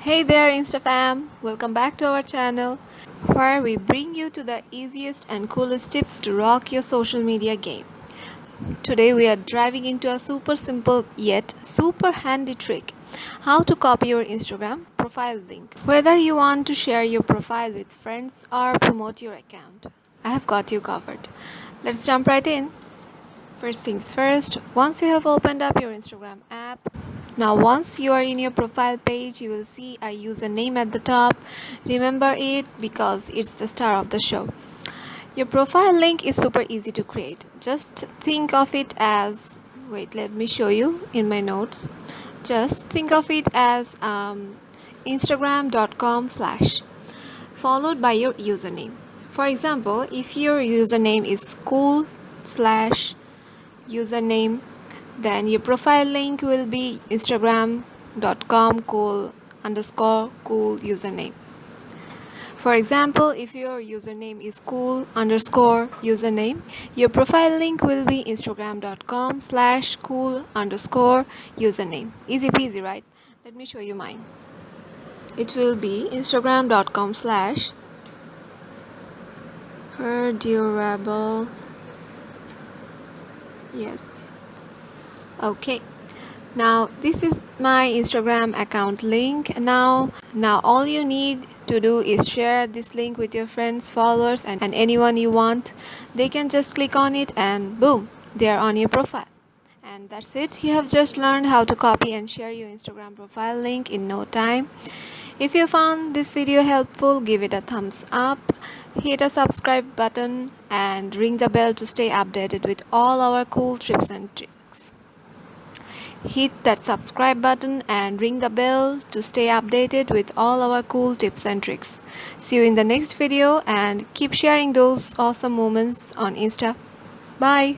Hey there, InstaFam! Welcome back to our channel where we bring you to the easiest and coolest tips to rock your social media game. Today we are diving into a super simple yet super handy trick: how to copy your Instagram profile link. Whether you want to share your profile with friends or promote your account, I have got you covered. Let's jump right in. First things first, once you have opened up your Instagram app, now once you are in your profile page, you will see a username at the top. Remember it because it's the star of the show. Your profile link is super easy to create. Just think of it as, wait, let me show you in my notes. Just think of it as instagram.com/ followed by your username. For example, if your username is school/ username, then your profile link will be instagram.com cool_cool username. For example, if your username is cool_username, your profile link will be instagram.com/cool_username. Easy peasy, right? Let me show you mine. It will be instagram.com/perdurable. Yes. Okay. Now this is my Instagram account link. Now all you need to do is share this link with your friends, followers, and anyone you want. They can just click on it and boom, they are on your profile. And that's it. You have just learned how to copy and share your Instagram profile link in no time. If you found this video helpful, give it a thumbs up, hit a subscribe button, and ring the bell to stay updated with all our cool tips and tricks. Hit that subscribe button and ring the bell to stay updated with all our cool tips and tricks. See you in the next video and keep sharing those awesome moments on Insta. Bye.